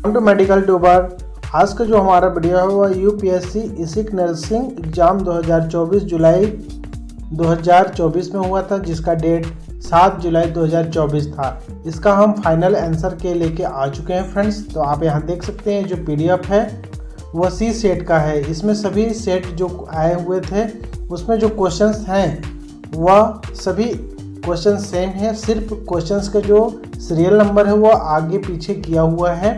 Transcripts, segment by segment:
To medical tuber. आज का जो हमारा वीडियो है वह यूपीएससी इसिक नर्सिंग एग्जाम 2024 जुलाई 2024 में हुआ था, जिसका डेट 7 जुलाई 2024 था। इसका हम फाइनल आंसर के लेके आ चुके हैं फ्रेंड्स। तो आप यहाँ देख सकते हैं जो पीडीएफ है वह सी सेट का है। इसमें सभी सेट जो आए हुए थे उसमें जो क्वेश्चंस हैं वह सभी क्वेश्चन सेम है, सिर्फ क्वेश्चंस का जो सीरियल नंबर है वो आगे पीछे किया हुआ है।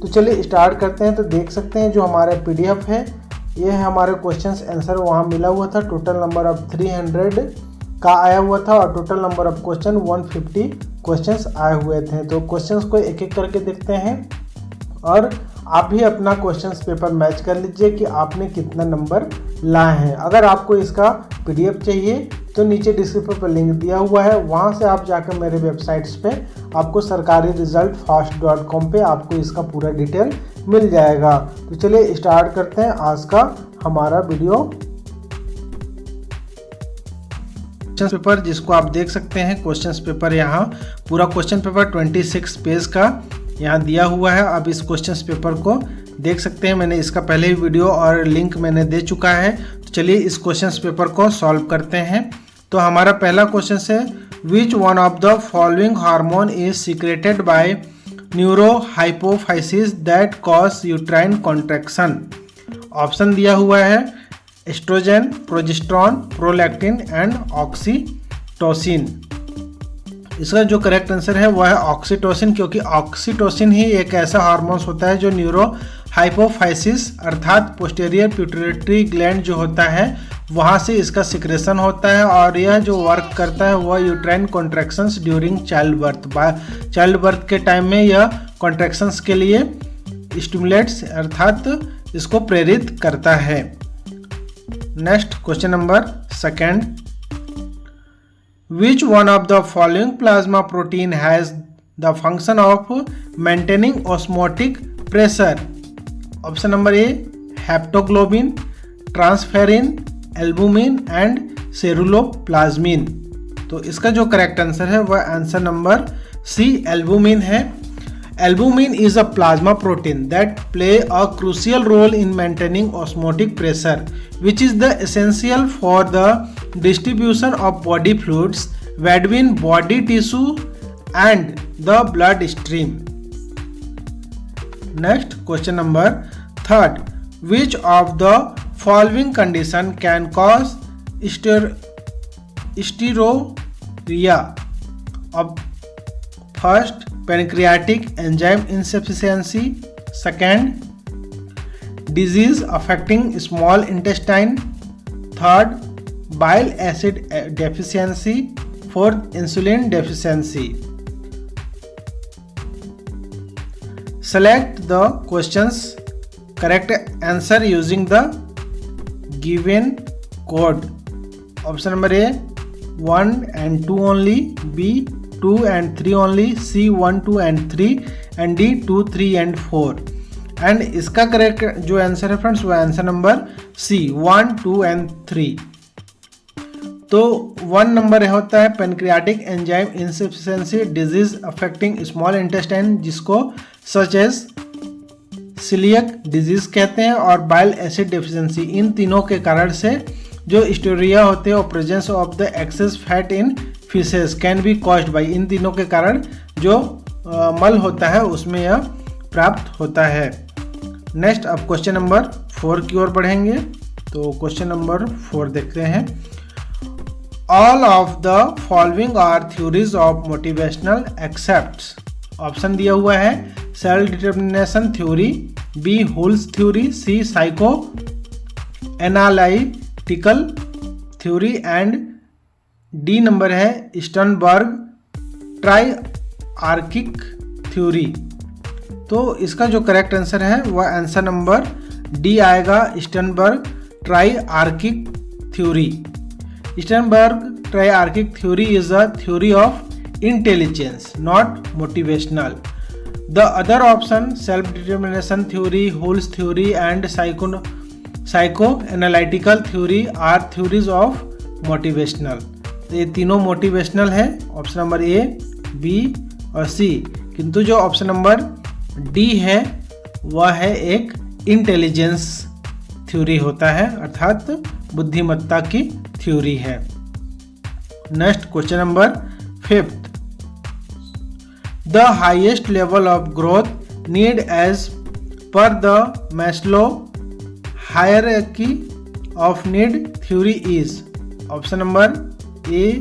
तो चलिए स्टार्ट करते हैं। तो देख सकते हैं जो हमारा पीडीएफ है ये है हमारे क्वेश्चंस आंसर वहाँ मिला हुआ था। टोटल नंबर ऑफ 300 का आया हुआ था और total number of question 150 questions आए हुए थे। तो क्वेश्चंस को एक एक करके देखते हैं और आप भी अपना क्वेश्चंस पेपर मैच कर लीजिए कि आपने कितना नंबर लाए हैं। अगर आपको इसका पीडीएफ चाहिए तो नीचे डिस्क्रिप्शन पर लिंक दिया हुआ है, वहां से आप जाकर मेरे वेबसाइट्स पे आपको सरकारी रिजल्ट fast.com पे आपको इसका पूरा डिटेल मिल जाएगा। तो चलिए स्टार्ट करते हैं आज का हमारा वीडियो। क्वेश्चन पेपर जिसको आप देख सकते हैं, क्वेश्चन पेपर यहाँ पूरा क्वेश्चन पेपर 26 पेज का यहाँ दिया हुआ है। आप इस क्वेश्चन पेपर को देख सकते हैं। मैंने इसका पहले ही वीडियो और लिंक मैंने दे चुका है। तो चलिए इस क्वेश्चन पेपर को सॉल्व करते हैं। तो हमारा पहला क्वेश्चन है, which one of the following hormone is secreted by neurohypophysis that cause uterine contraction. Option दिया हुआ है oestrogen, progesterone, prolactin and oxytocin. इसका जो करेक्ट आंसर है वह है ऑक्सीटोसिन, क्योंकि ऑक्सीटोसिन ही एक ऐसा हार्मोन होता है जो न्यूरो हाइपोफाइसिस अर्थात पोस्टीरियर पिट्यूटरी ग्लैंड जो होता है वहाँ से इसका सिक्रेशन होता है और यह जो वर्क करता है वह uterine contractions during child birth के टाइम में यह कॉन्ट्रैक्शंस के लिए स्टिमुलेट्स अर्थात इसको प्रेरित करता है। Next question number second, Which one of the following plasma protein has the function of maintaining osmotic pressure? Option number A, haptoglobin, transferrin, albumin and ceruloplasmin। तो इसका जो करेक्ट आंसर है वह आंसर नंबर सी एल्बुमिन है। Albumin is a plasma protein that play a crucial role in maintaining osmotic pressure, which is the essential for the distribution of body fluids between body tissue and the blood stream. Next question number third, which of the following condition can cause steatorrhea? First, pancreatic enzyme insufficiency. Second, disease affecting small intestine. Third, bile acid deficiency. Fourth, insulin deficiency. Select the questions correct answer using the given code. Option number A, 1 and 2 only. B, 2 and 3 only. C, 1, 2 and 3 and D, 2, 3 and 4। And इसका correct जो answer है friends वो answer number C, 1, 2 and 3। तो 1 number होता है pancreatic enzyme insufficiency disease affecting small intestine, जिसको such as celiac disease कहते हैं, और बाइल एसिड डेफिशिएंसी। इन तीनों के कारण से जो स्टोरिया होते हैं और presence of the excess fat in fishes can be caused by, इन तीनों के कारण जो मल होता है उसमें यह प्राप्त होता है। नेक्स्ट अब क्वेश्चन नंबर 4 की ओर बढ़ेंगे। तो क्वेश्चन नंबर 4 देखते हैं, all of the following are theories of motivational excepts. Option दिया हुआ है self determination theory, B Hull's theory, C psycho analytical theory and D number है स्टर्नबर्ग ट्राइआर्किक थ्योरी। तो इसका जो करेक्ट आंसर है वह आंसर नंबर डी आएगा, Sternberg triarchic theory. Sternberg triarchic theory is a theory of intelligence not motivational. The other option self determination theory, Hull's theory and psycho analytical theory are theories of motivational. तो ये तीनों motivational है, option number A, B और सी। किंतु जो option number D है वह है एक इंटेलिजेंस थ्योरी होता है, अर्थात बुद्धिमत्ता की थ्योरी है। Next question number 5th, the highest level of growth need as per the Maslow hierarchy of need theory is. Option number A,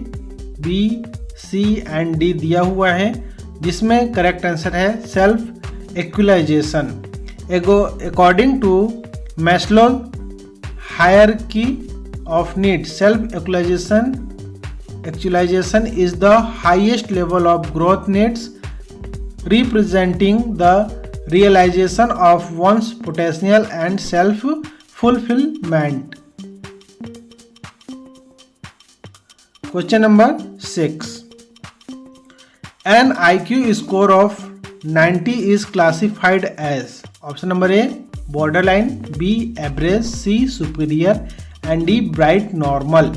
B, C and D दिया हुआ है, जिसमें करेक्ट आंसर है self actualisation. According to Maslow hierarchy of need, self actualization is the highest level of growth needs, representing the realization of one's potential and self-fulfillment. Question number 6. An IQ score of 90 is classified as. Option number A, borderline, B, average, C, superior and D, bright normal.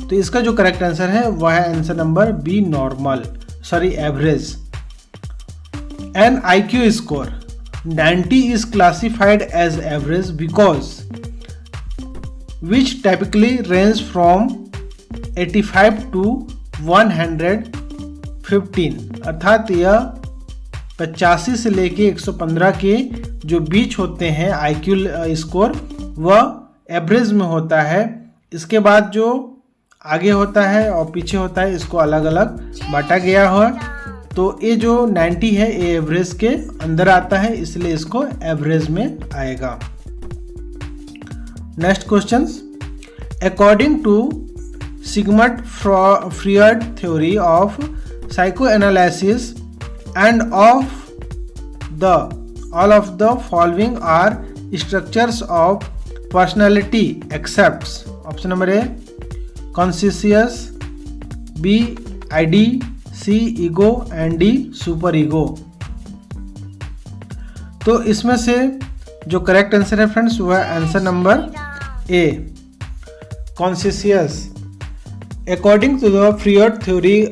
तो इसका जो correct answer है वह है answer number B, normal, sorry average. An IQ स्कोर 90 is classified as average because which typically range from 85 to 115, अर्थात यह 85 से लेके 115 के जो बीच होते हैं IQ स्कोर, वह एवरेज में होता है। इसके बाद जो आगे होता है और पीछे होता है, इसको अलग अलग बांटा गया है। तो ये जो 90 है ये एवरेज के अंदर आता है, इसलिए इसको एवरेज में आएगा। Next question, according to Sigmund Freud theory of psychoanalysis and of the all of the following are structures of personality excepts. Option number A, conscious, B, id, C, ego and D, super ego. तो इसमें से जो correct answer है friends वह answer number A, conscious. According to the Freud theory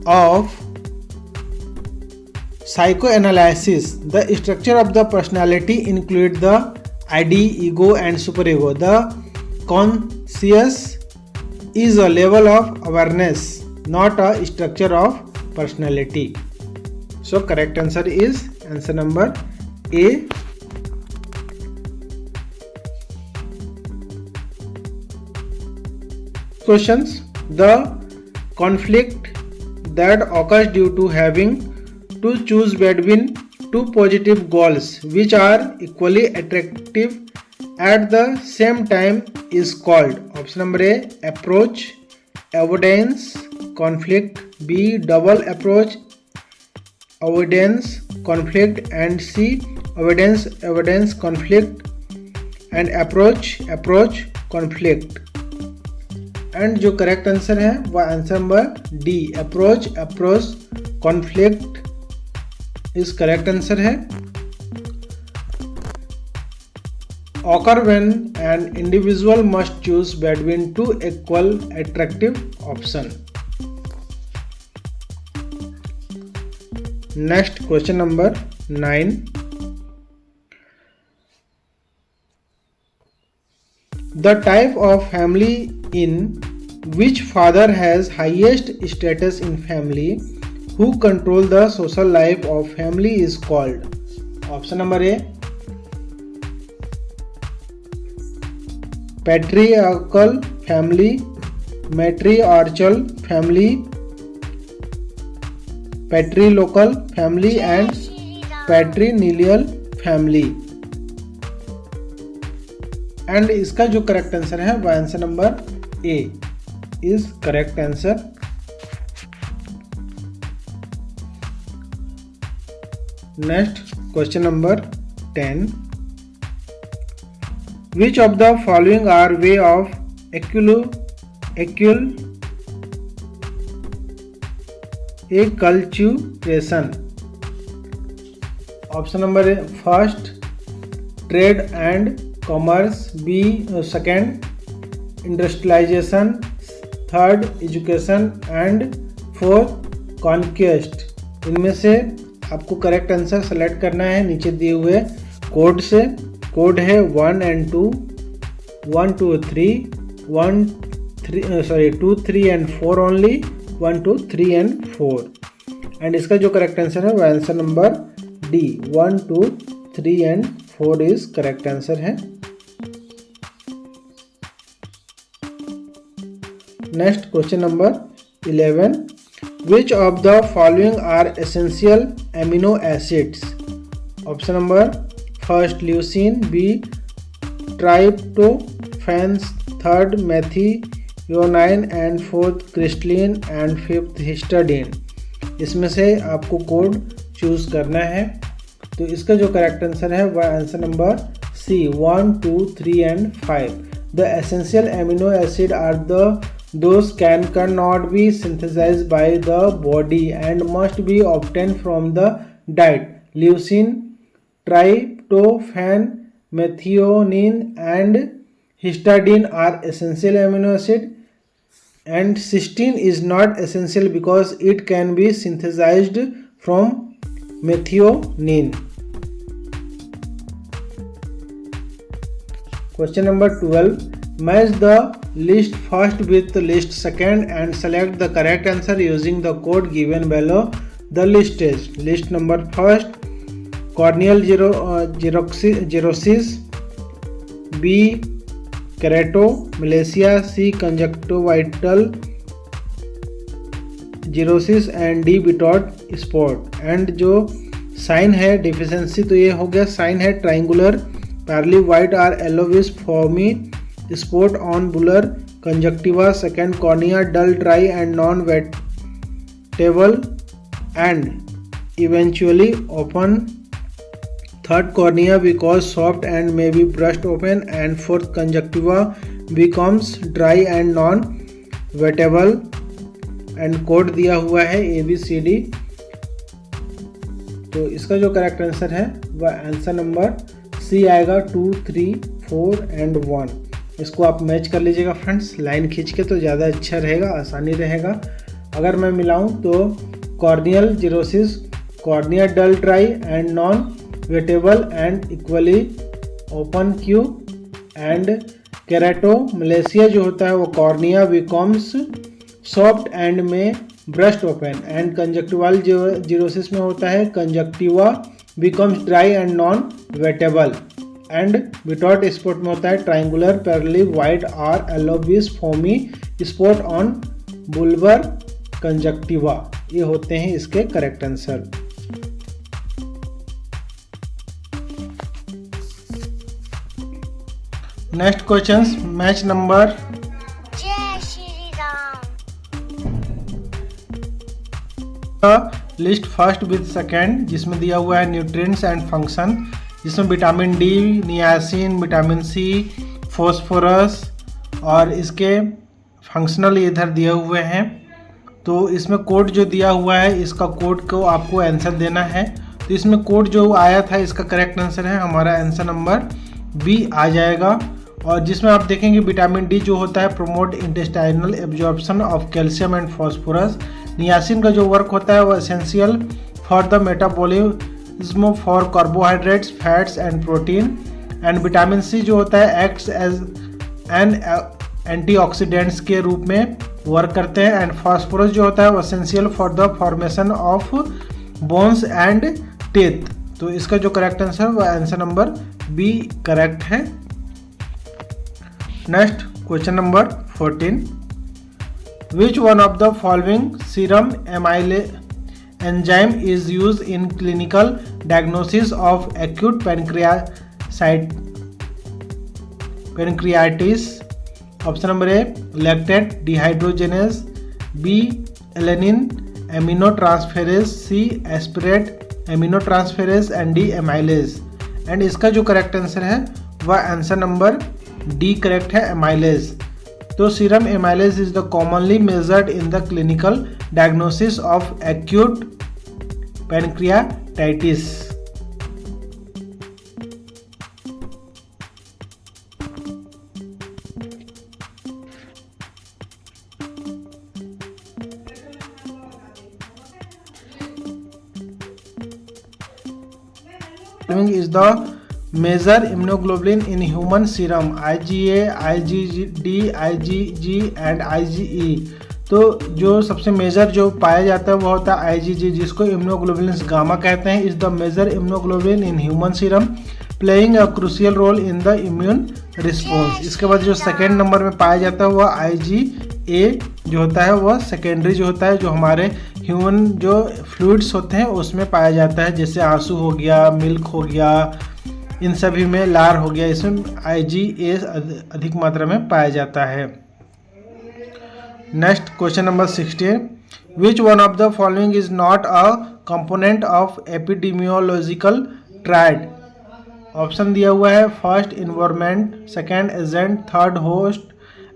of psychoanalysis, the structure of the personality include the ID, ego and superego. The conscious is a level of awareness, not a structure of personality. So correct answer is answer number A. Questions, the conflict that occurs due to having to choose between two positive goals which are equally attractive at the same time is called. Option number A, approach, avoidance, conflict, B, double approach, avoidance, conflict and C, avoidance, conflict and approach, conflict. And जो correct answer है वह answer number D, approach, conflict इस correct answer है। occur when an individual must choose between two equal attractive option. Next question number 9. The type of family in which father has highest status in family who control the social life of family is called. Option number A, patriarchal family, matriarchal family, patrilocal family and patrilineal family. And इसका जो correct answer है वह answer number A is correct answer. Next question number 10. Which of the following are way of acculturation? Option number A, first, trade and commerce, B, second, industrialization, third, education and fourth, conquest. इनमें से आपको correct answer select करना है नीचे दिए हुए code से। Code है 1 and 2, 1 2 3, 2 3 and 4 only, 1 2 3 and 4। And इसका जो करेक्ट आंसर है वो answer number D 1 2 3 and 4 is correct answer है। Next question number 11, which of the following are essential amino acids? Option number first leucine, B tryptophan, third methionine and fourth crystalline and fifth histidine. इसमें से आपको code choose करना है। तो इसका जो correct answer है वह answer number C 1 2 3 and 5। The essential amino acid are those cannot be synthesized by the body and must be obtained from the diet. Leucine, tryptophan, methionine and histidine are essential amino acid, and cysteine is not essential because it can be synthesized from methionine. Question number 12, match the list first with the list second and select the correct answer using the code given below. The list is list number first corneal xerosis, B keratomalacia, C conjunctival xerosis and D bitot spot। And जो sign है deficiency तो ये हो गया, sign है triangular pearly white or yellowish foamy spot on bular conjunctiva, second cornea dull, dry and non-wettable and eventually open, third cornea because soft and may be brushed open, and fourth conjunctiva becomes dry and non-wettable। And code दिया हुआ है ABCD। तो इसका जो correct answer है वह answer number C आएगा 2 3 4 and 1। इसको आप मैच कर लीजिएगा फ्रेंड्स, लाइन खींच के तो ज़्यादा अच्छा रहेगा, आसानी रहेगा। अगर मैं मिलाऊं तो corneal xerosis, cornea dull dry and non wettable and equally open cue, and keratomalacia जो होता है वो कॉर्निया बिकम्स सॉफ्ट एंड में burst open, and conjunctival xerosis में होता है conjunctiva becomes dry and non wettable, and Bitot spot में होता है triangular pearly white or yellowish foamy spot on bulbar conjunctiva. ये होते हैं इसके correct answer. Next question match number जय Shri Ram. List first with second, जिसमें दिया हुआ है न्यूट्रिएंट्स एंड फंक्शन, जिसमें vitamin D, niacin, vitamin C, phosphorus और इसके फंक्शनल इधर दिए हुए हैं। तो इसमें कोड जो दिया हुआ है इसका कोड को आपको आंसर देना है। तो इसमें कोड जो आया था इसका करेक्ट आंसर है हमारा आंसर नंबर बी आ जाएगा। और जिसमें आप देखेंगे विटामिन डी जो होता है promote intestinal absorption of calcium and phosphorus. Niacin का जो वर्क होता है वो essential for the metabolism for carbohydrates, fats and protein. And vitamin C जो होता है एक्ट्स एज एन एंटीऑक्सीडेंट्स के रूप में वर्क करते हैं। एंड फास्फोरस जो होता है वो essential for the formation of bones and teeth. तो इसका जो करेक्ट आंसर है वो आंसर नंबर बी करेक्ट है। Next question number 14, which one of the following serum enzyme is use in clinical diagnosis of acute pancreatitis? Option number A lactate dehydrogenase, B alanine amino transferase, C aspartate amino transferase and D amylase. And इसका जो correct answer है वह answer number D correct है, amylase. तो serum amylase is the commonly measured in the clinical diagnosis of acute pancreatitis. Following is the major immunoglobulin in human serum? IgA, IgD, IgG and IgE। तो जो सबसे major जो पाया जाता है वो होता है IgG, जिसको इम्यूनोग्लोबुलिन गामा कहते हैं। Is the major immunoglobulin in human serum playing a crucial role in the immune response. इसके बाद जो सेकेंड नंबर में पाया जाता है वह IgA जो होता है वह सेकेंडरी जो होता है, जो हमारे ह्यूमन जो फ्लूइड्स होते हैं उसमें पाया जाता है, जैसे आंसू हो गया, मिल्क हो गया, इन सभी में लार हो गया, इसमें IgA अधिक मात्रा में पाया जाता है। Next question number 16, which one of the following is not a component of epidemiological triad? Option दिया हुआ है first environment, second agent, third host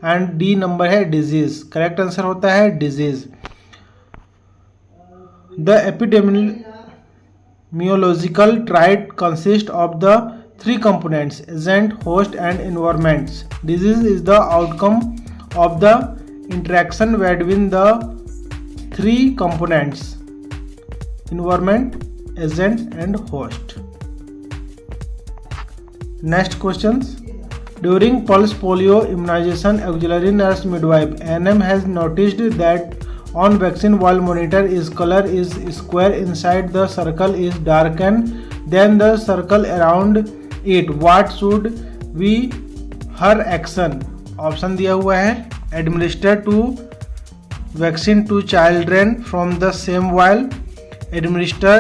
and D number है डिजीज। करेक्ट आंसर होता है disease. The epidemiological triad consist of the three components: agent, host and environments. Disease is the outcome of the interaction between the three components: environment, agent and host. Next questions. During pulse polio immunization, auxiliary nurse midwife ANM has noticed that on vaccine while monitor is color is square inside the circle is darkened than the circle around it. What should be her action? Option दिया हुआ है administer to vaccine to children from the same vial, administer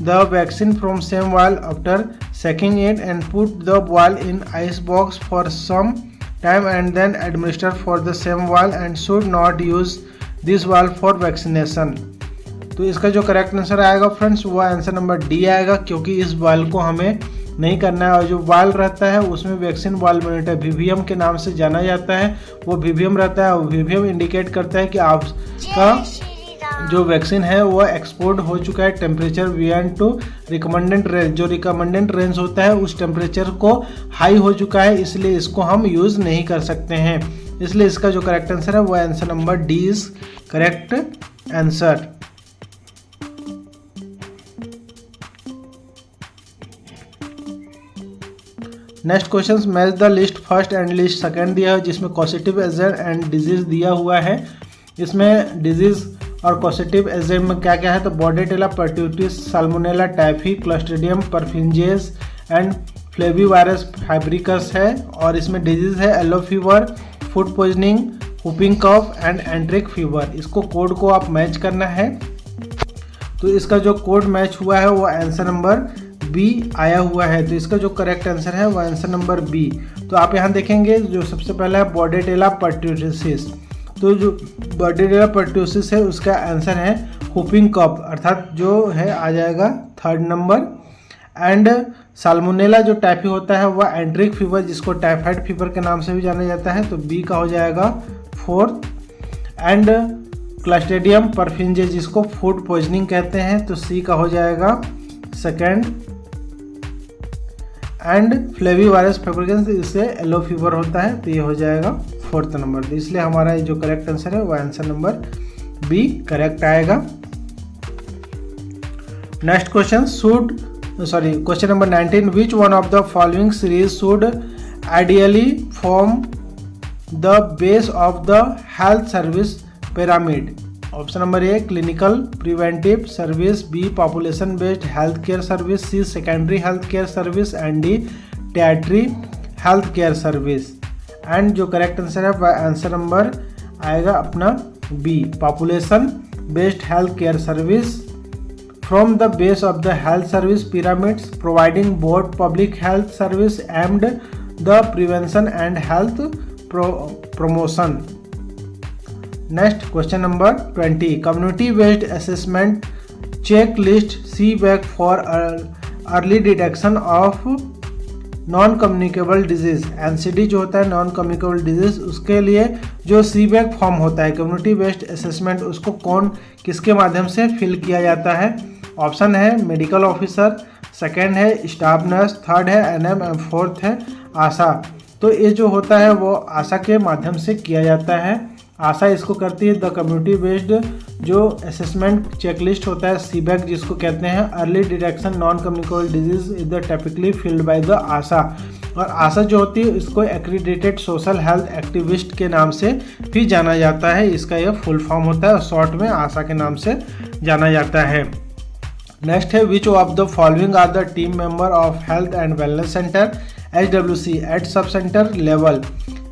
the vaccine from same vial after sucking it and put the vial in ice box for some time and then administer for the same vial and should not use this vial for vaccination. तो इसका जो correct answer आएगा friends वो answer number D आएगा, क्योंकि इस vial को हमें नहीं करना है। और जो वायल रहता है उसमें वैक्सीन वायल मॉनिटर VVM के नाम से जाना जाता है, वो VVM रहता है। VVM इंडिकेट करता है कि आपका जो वैक्सीन है वो एक्सपोर्ट हो चुका है temperature beyond to recommended range, जो रिकमेंडेड रेंज होता है उस टेम्परेचर को हाई हो चुका है, इसलिए इसको हम यूज़ नहीं कर सकते हैं। इसलिए इसका जो करेक्ट आंसर है वो answer number D is correct answer. Next question, match the list first and list second दिया है, जिसमें कॉसेटिव एजेंट एंड डिजीज दिया हुआ है। इसमें डिजीज और कॉसेटिव एजेंट में क्या क्या है, तो Bordetella pertussis, Salmonella typhi, Clostridium perfringens and flavivirus fabricus है। और इसमें डिजीज है yellow fever, food poisoning, whooping cough and enteric fever. इसको कोड को आप मैच करना है। तो इसका जो कोड मैच हुआ है वो आंसर नंबर बी आया हुआ है। तो इसका जो करेक्ट आंसर है वो आंसर नंबर बी। तो आप यहाँ देखेंगे जो सबसे पहला है बॉर्डेटेला पर्ट्यूसिस। तो जो बॉर्डेटेला पर्ट्यूसिस है उसका आंसर है हुपिंग कफ, अर्थात जो है आ जाएगा थर्ड नंबर। एंड साल्मोनेला जो टाइफी होता है वह एंट्रिक फीवर, जिसको टाइफाइड फीवर के नाम से भी जाना जाता है, तो बी का हो जाएगा फोर्थ। एंड क्लस्ट्रीडियम परफिंजेस, जिसको फूड पॉइजनिंग कहते हैं, तो सी का हो जाएगा सेकेंड। एंड फ्लेविवायरस फैब्रिकस, इससे येलो फीवर होता है, तो ये हो जाएगा फोर्थ नंबर। तो इसलिए हमारा जो करेक्ट आंसर है वो आंसर नंबर बी करेक्ट आएगा। Next question, question number 19, which one of the following series should ideally form the base of the health service pyramid? Option number A clinical preventive service, B population based health care service, C secondary health care service and D tertiary health care service. And जो correct answer है वह answer number आएगा अपना B population based health care service from the base of the health service pyramids providing both public health service and the prevention and health promotion. Next question number 20, community based assessment check list CBAC for early detection of non communicable disease. NCD जो होता है non communicable disease, उसके लिए जो CBAC form होता है community based assessment, उसको किसके माध्यम से फिल किया जाता है? ऑप्शन है मेडिकल ऑफिसर, सेकेंड है स्टाफ नर्स, थर्ड है NM और फोर्थ है आशा। तो ये जो होता है वो आशा के माध्यम से किया जाता है। आशा इसको करती है द कम्युनिटी बेस्ड जो असेसमेंट चेकलिस्ट होता है सीबैक जिसको कहते हैं early detection non communicable disease is the typically field by the ASHA. और आशा जो होती है इसको एक्रीडिटेड सोशल हेल्थ एक्टिविस्ट के नाम से भी जाना जाता है। इसका यह फुल फॉर्म होता है और शॉर्ट में आशा के नाम से जाना जाता है। नेक्स्ट है which of the following are the team member of health and wellness centre HWC at sub centre level,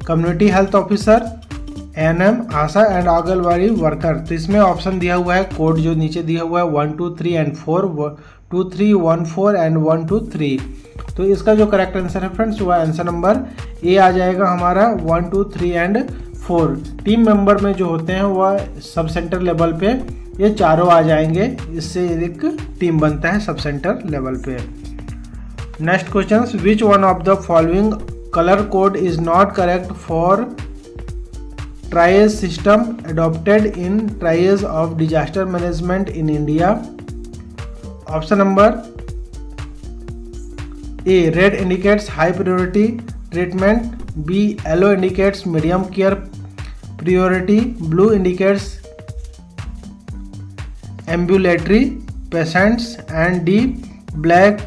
community health officer, ANM, ASHA and anganwadi worker. तो इसमें ऑप्शन दिया हुआ है कोड जो नीचे दिया हुआ है 1 2 3 एंड 4, 2 3 1 4 एंड 1 2 3। तो इसका जो करेक्ट आंसर है फ्रेंड्स वह आंसर नंबर ए आ जाएगा हमारा 1 2 3 एंड 4। टीम मेंबर में जो होते हैं वह सब सेंटर लेवल पे ये चारों आ जाएंगे, इससे एक टीम बनता है सब सेंटर लेवल पे। Next question, which one of the following colour code is not correct for triage system adopted in triage of disaster management in India? Option number A, red indicates high priority treatment, B, yellow indicates medium care priority, blue indicates ambulatory patients, and D, black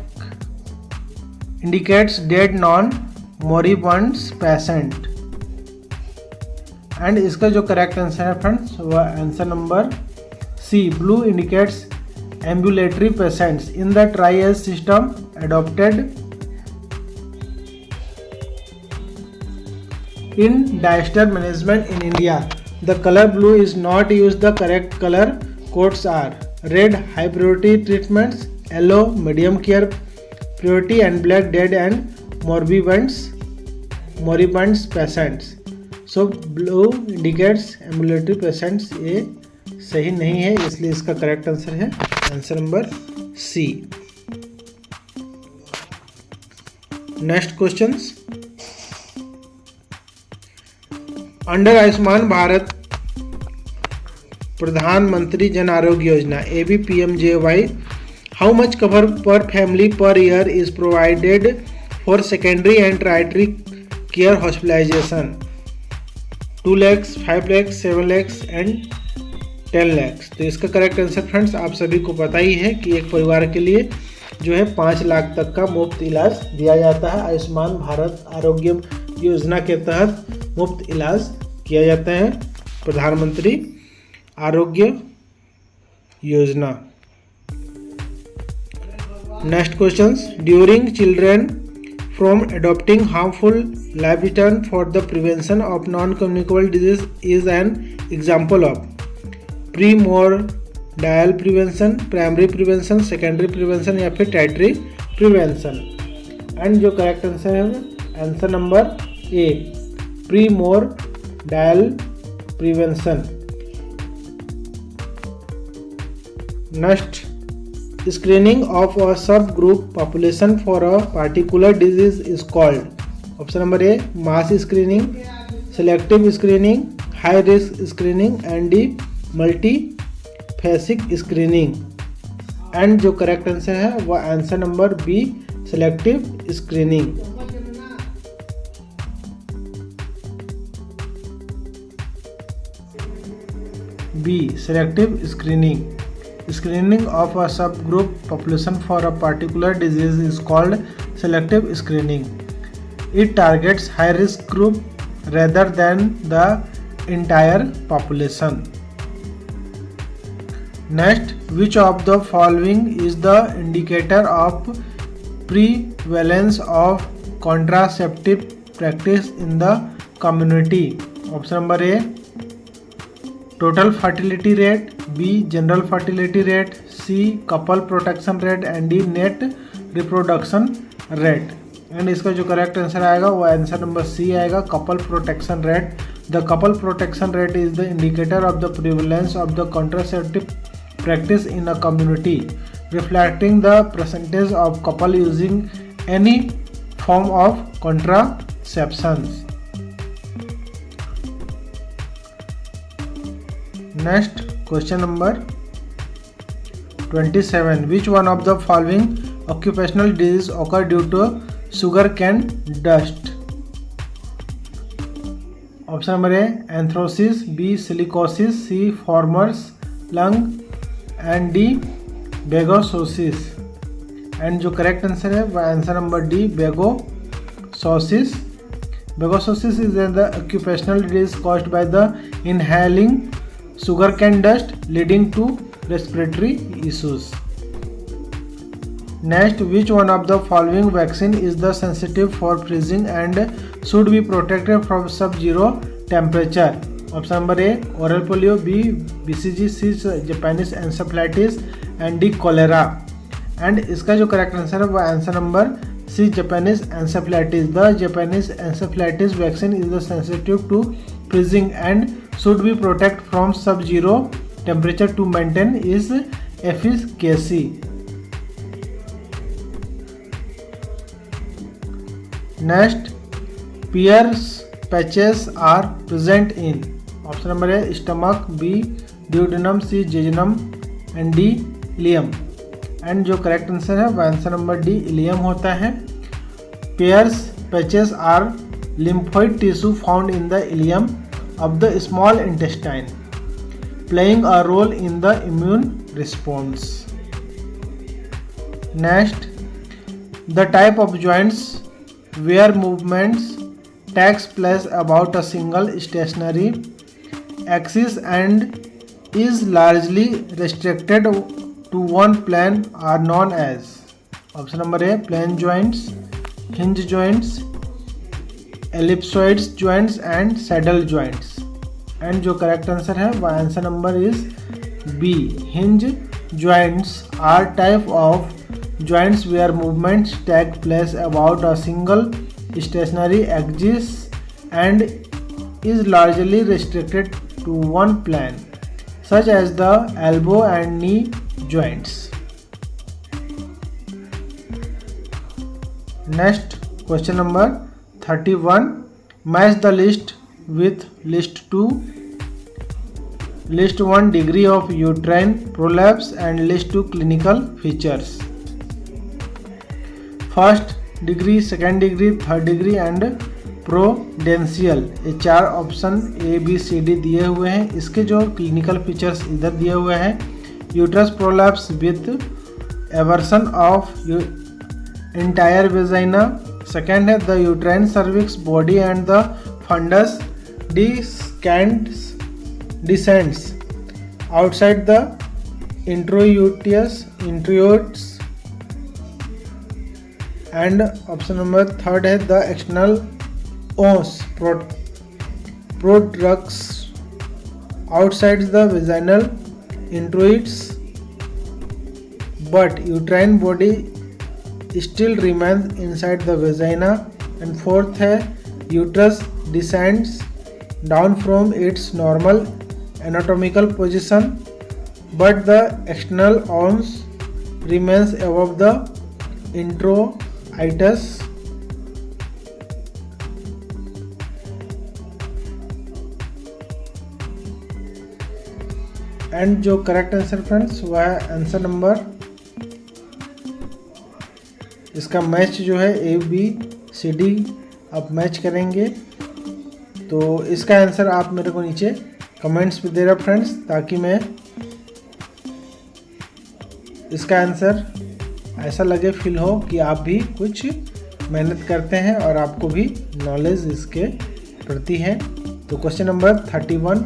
indicates dead non-moribund patient। And इसका जो correct answer है friends वह answer number C, blue indicates ambulatory patients in the triage system adopted in disaster management in India. The colour blue is not use, the correct colour codes are red high priority treatments, yellow medium care priority and black dead and moribunds patients. So blue indicates ambulatory patients, ये सही नहीं है, इसलिए इसका correct answer है answer number C. Next questions, under Ayushman Bharat Pradhan Mantri Jan Arogya Yojana ABPMJY, how much cover per family per year is provided for secondary and tertiary care hospitalisation? 2 lakhs, 5 lakhs, 7 lakhs and 10 lakhs। तो इसका correct answer friends आप सभी को पता ही है कि एक परिवार के लिए जो है 5 लाख तक का मुफ्त इलाज दिया जाता है। आयुष्मान भारत आरोग्य योजना के तहत मुफ्त इलाज किया जाता है, प्रधानमंत्री Arogya Yojana. Next questions, during children from adopting harmful lifestyle for the prevention of non-communicable disease is an example of primordial prevention, primary prevention, secondary prevention या फिर tertiary prevention। एंड जो करेक्ट आंसर है answer number A, primordial prevention। Next, screening of a subgroup population for a particular disease is called? Option number A, mass screening, selective screening, high risk screening and D, multiphasic screening। And जो correct answer है वह answer number B, selective screening. B, selective screening. Screening of a subgroup population for a particular disease is called selective screening. It targets high-risk group rather than the entire population. Next, which of the following is the indicator of prevalence of contraceptive practice in the community? Option number A, total fertility rate, B, general fertility rate, C, couple protection rate and D, net reproduction rate। And इसका जो correct answer आएगा वो answer number C आएगा, couple protection rate. The couple protection rate is the indicator of the prevalence of the contraceptive practice in a community, reflecting the percentage of couple using any form of contraceptions. Next, question number 27. Which one of the following occupational diseases occur due to sugar cane dust? Option number A anthracosis, B silicosis, C farmer's lung and D bagassosis. And जो correct answer है वह answer number D bagassosis. Begososis is the occupational disease caused by the inhaling sugarcane dust leading to respiratory issues. Next, which one of the following vaccine is the sensitive for freezing and should be protected from sub-zero temperature? Option number A oral polio, B BCG, C Japanese encephalitis and D cholera. And इसका जो correct answer है वह answer number C Japanese encephalitis. The Japanese encephalitis vaccine is the sensitive to freezing and should be protected from sub-zero temperature to maintain its efficacy. Next, Pierce patches are present in option number A stomach, B duodenum, C jejunum and D ileum. And जो correct answer है वह answer number D ileum होता है। Peyer's patches are lymphoid tissue found in the ileum of the small intestine, playing a role in the immune response. Next, the type of joints where movements takes place about a single stationary axis and is largely restricted to one plane are known as option number A plane joints, hinge joints, ellipsoid joints and saddle joints. And जो correct answer है वह answer number is B hinge joints are type of joints where movements take place about a single stationary axis and is largely restricted to one plane such as the elbow and knee joints. Next question number 31. Match the list with list 2, list 1 degree of uterine prolapse and list 2 clinical features. First degree, second degree, third degree and prudential, ये चार option A B C D दिए हुए हैं। इसके जो clinical features इधर दिए हुए हैं, uterus prolapse with eversion of entire vagina. Second है the uterine cervix body and the fundus descends outside the introitus. And option number third है the external os products outside the vaginal introits but uterine body still remains inside the vagina. And fourth है uterus descends down from its normal anatomical position but the external os remains above the introitus. And जो correct answer friends वह है answer number, इसका match जो है ए B C D आप match करेंगे। तो इसका आंसर आप मेरे को नीचे कमेंट्स पे दे रहे फ्रेंड्स, ताकि मैं इसका आंसर ऐसा लगे फील हो कि आप भी कुछ मेहनत करते हैं और आपको भी नॉलेज इसके प्रति है। तो क्वेश्चन नंबर 31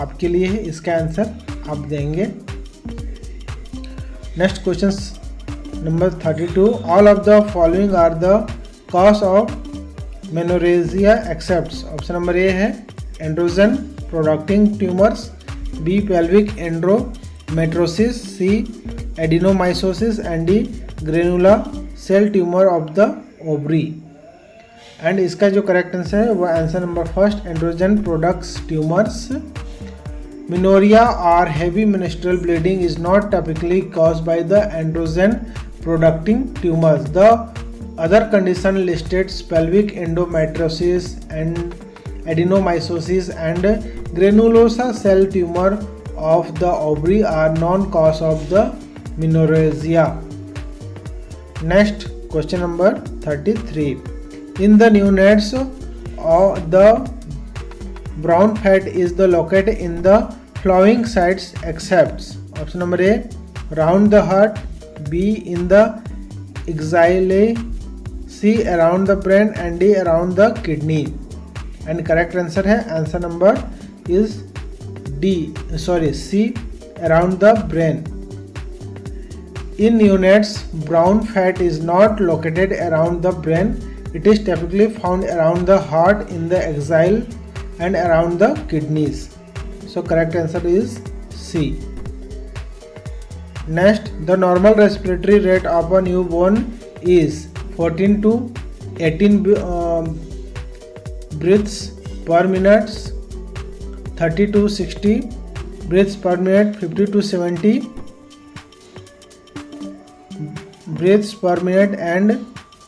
आपके लिए है, इसका आंसर आप देंगे। Next question number 32. All of the following are the cause of menorrhagia except. Option number A है androgen producing tumours, B pelvic endometriosis, C adenomyosis and D granulosa cell tumour of the ovary. And इसका जो correct answer है वह answer number first androgen products tumours. Menorrhea or heavy menstrual bleeding is not typically caused by the androgen producing tumors. The other condition listed, pelvic endometriosis and adenomyosis and granulosa cell tumor of the ovary are non-cause of the menorrhagia. Next question number 33. In the neonates, the brown fat is the located in the following sites except option number A, around the heart, B, in the axilla, C, around the brain, and D, around the kidney. And correct answer है answer number is C, around the brain. In neonates, brown fat is not located around the brain. It is typically found around the heart, in the axilla, and around the kidneys. So correct answer is C. Next, the normal respiratory rate of a newborn is 14 to 18 breaths per minute, 30 to 60 breaths per minute, 50 to 70 breaths per minute and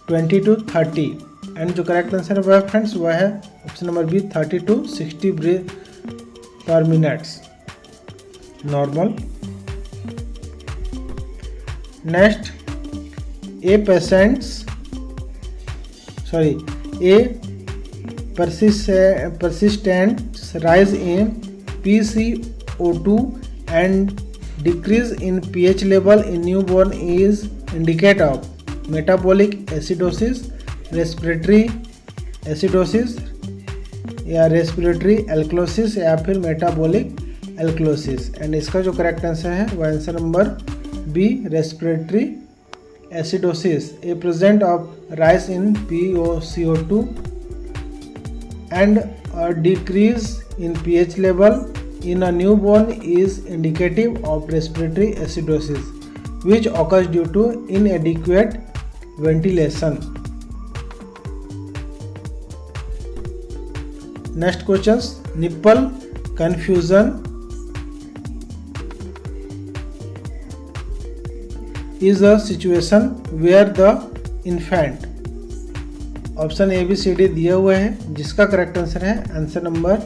20 to 30. And जो correct answer है वह friends वह है option number B 30 to 60 breath per minutes normal. Next, a persistent rise in PCO2 and decrease in pH level in newborn is indicate of metabolic acidosis, respiratory acidosis या respiratory alkalosis या फिर metabolic alkalosis. And इसका जो correct answer है वह answer number B respiratory acidosis. A present of rise in PCO2 and a decrease in pH level in a newborn is indicative of respiratory acidosis, which occurs due to inadequate ventilation. Next questions. Nipple confusion is a situation where the infant, option A B C D दिए हुए हैं जिसका correct answer है answer number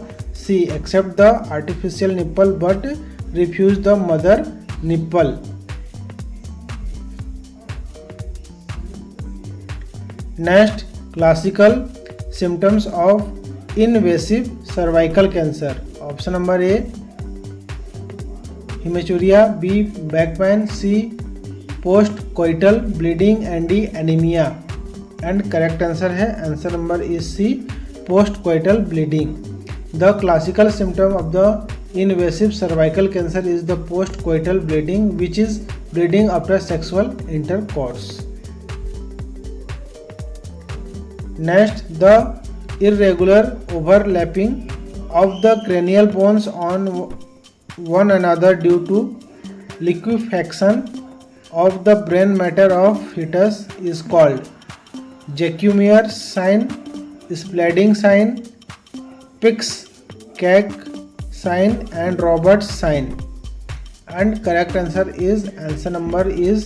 C, accept the artificial nipple but refuse the mother nipple. Next, classical symptoms of invasive cervical cancer. Option number A haematuria, B back pain, C post coital bleeding and D anaemia. And correct answer है answer number is C, post coital bleeding. The classical symptom of the invasive cervical cancer is the post coital bleeding which is bleeding after sexual intercourse. Next, the irregular overlapping of the cranial bones on one another due to liquefaction of the brain matter of fetus is called Jacquemus sign, Spalding sign, Pick's-Cake sign and Roberts sign. And correct answer is answer number is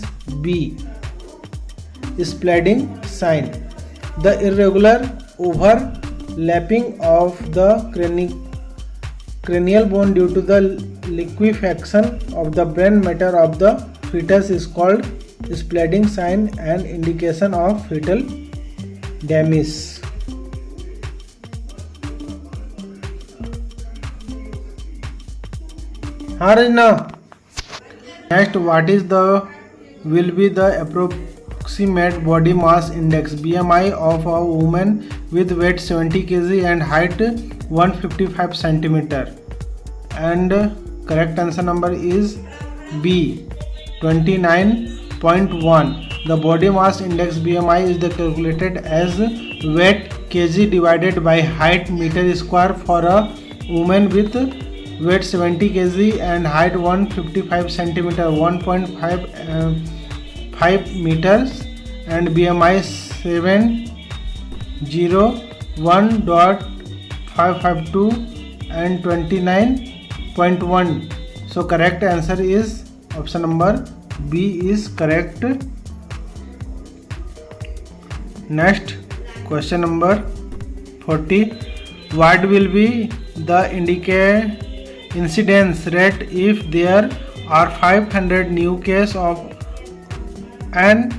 B, Spalding sign. The irregular overlapping of the cranial bone due to the liquefaction of the brain matter of the fetus is called Spalding sign and indication of fetal damage. हाँ रजना. Next, what is the will be the approximate body mass index BMI of a woman with weight 70 kg and height 155 cm. And correct answer number is B, 29.1. The body mass index BMI is calculated as weight kg divided by height meter square for a woman with weight 70 kg and height 155 cm, 1.5 meters and BMI 701.552 and 29.1. So correct answer is option number B is correct. Next, question number 40. What will be the incidence rate if there are 500 new cases of an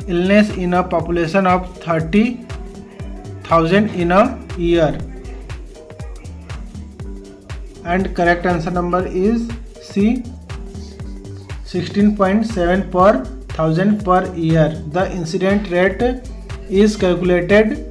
illness in a population of 30,000 in a year? and correct answer number is C, 16.7 per 1000 per year. The incident rate is calculated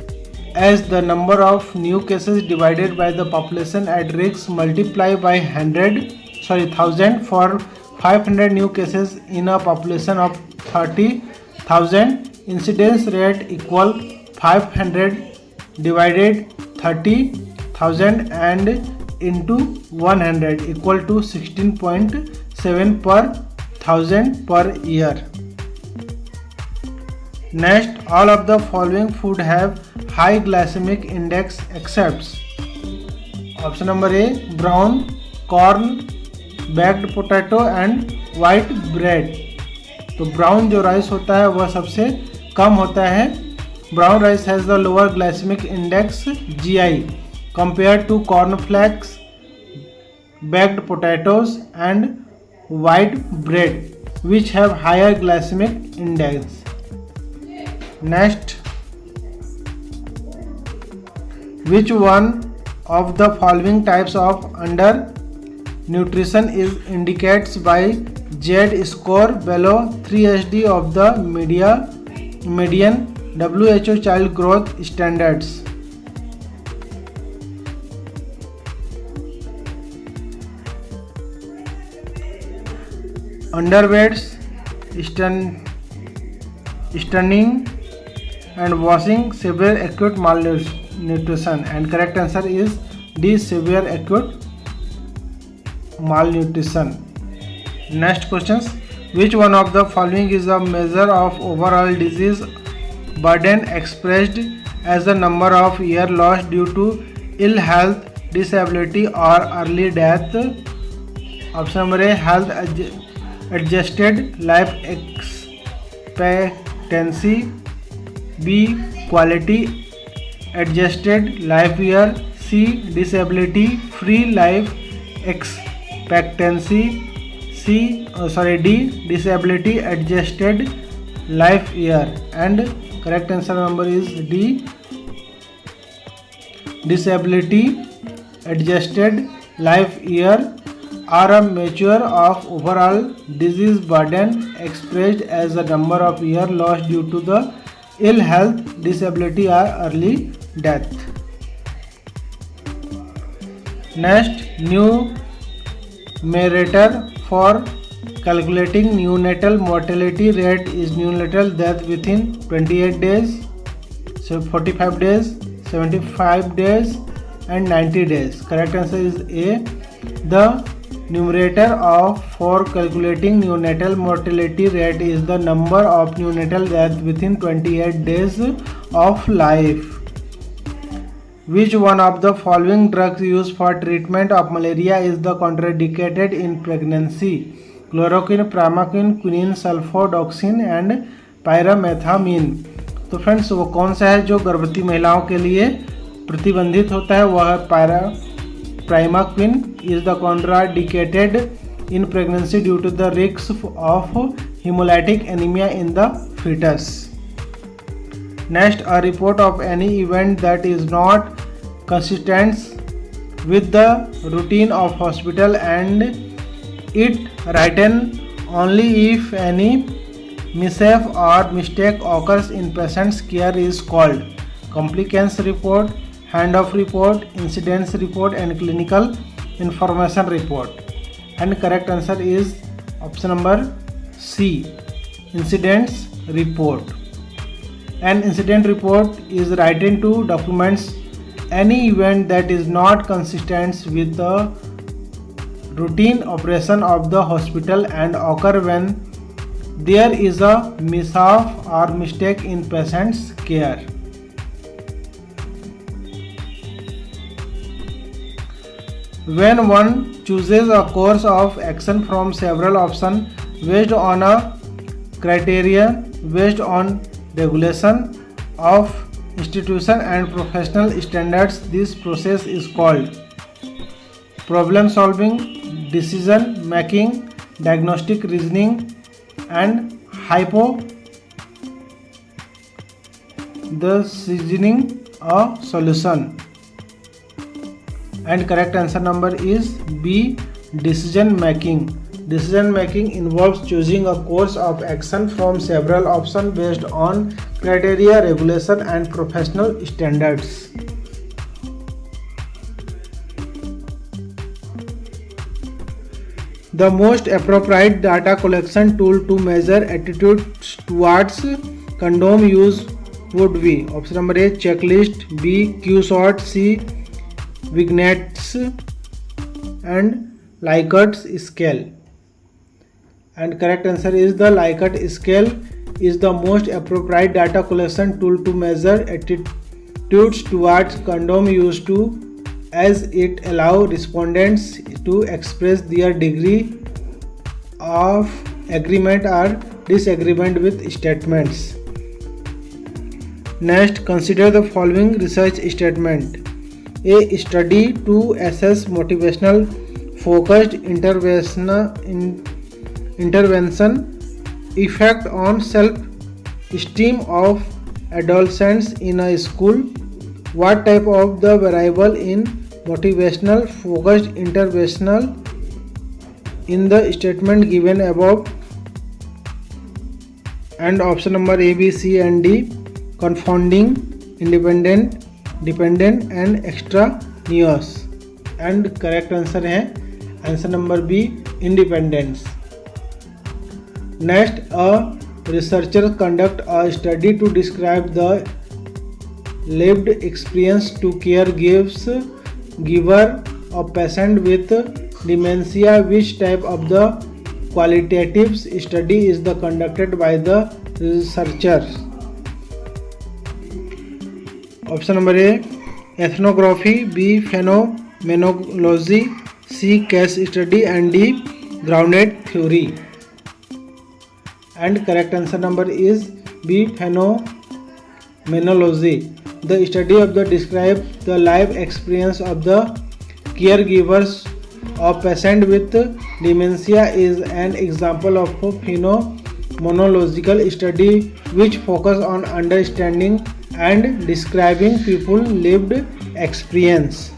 as the number of new cases divided by the population at risk multiplied by 1000 for 500 new cases in a population of 30,000. Incidence rate equal 500 divided 30,000 and into 100 equal to 16.7 per 1000 per year. Next, all of the following food have high glycemic index except option number A, brown, corn, baked potato and white bread. तो brown जो rice होता है वह सबसे कम होता है. Brown rice has the lower glycemic index GI compared to cornflakes, baked potatoes and white bread which have higher glycemic index. Next, which one of the following types of undernutrition is indicates by Z-score below 3 HD of the median WHO child growth standards? Underweights, stunning and washing severe acute malnutrition, and correct answer is D, severe acute malnutrition. Next questions, which one of the following is a measure of overall disease burden expressed as the number of years lost due to ill health, disability or early death? Option number A, health adjusted life expectancy, B, quality adjusted life year, C, disability free life expectancy, D, disability adjusted life year, and correct answer number is D, disability adjusted life year are a measure of overall disease burden expressed as the number of years lost due to the ill health, disability or early death. Next, numerator for calculating neonatal mortality rate is neonatal death within 28 days, 45 days, 75 days and 90 days. Correct answer is A. The numerator for calculating neonatal mortality rate is the number of neonatal death within 28 days of life. Which one of the following drugs used for treatment of malaria is the contraindicated in pregnancy? Chloroquine, primaquine, quinine, sulfadoxine and pyrimethamine. तो friends, वो कौन सा है जो गर्भवती महिलाओं के लिए प्रतिबंधित होता है? वह primaquine is the contraindicated in pregnancy due to the risk of hemolytic anemia in the fetus. Next, a report of any event that is not consistent with the routine of hospital and it written only if any mishap or mistake occurs in patient's care is called compliance report, handoff report, incidence report and clinical information report. And correct answer is option number C, incidents report. An incident report is written to documents any event that is not consistent with the routine operation of the hospital and occur when there is a mishap or mistake in patient's care. When one chooses a course of action from several options based on a criteria based on regulation of institution and professional standards, this process is called problem solving, decision making, diagnostic reasoning and hypothesizing a solution. And correct answer number is B, decision making. Decision making involves choosing a course of action from several options based on criteria, regulation, and professional standards. The most appropriate data collection tool to measure attitudes towards condom use would be option number A, checklist, B, Q-sort, C, vignettes, and Likert scale. And correct answer is the Likert scale is the most appropriate data collection tool to measure attitudes towards condom use as it allows respondents to express their degree of agreement or disagreement with statements. Next, consider the following research statement. A study to assess motivational focused intervention effect on self-esteem of adolescents in a school. What type of the variable in motivational focused intervention in the statement given above? And option number A, B, C and D, confounding, independent, dependent and extraneous. And correct answer है answer number B, independence. Next, a researcher conduct a study to describe the lived experience to giver of patient with dementia. Which type of the qualitative study is the conducted by the researchers? Option number A, ethnography, B, phenomenology, C, case study and D, grounded theory. And correct answer number is B, phenomenology. The study of the describe the life experience of the caregivers of patient with dementia is an example of a phenomenological study which focus on understanding and describing people lived experience.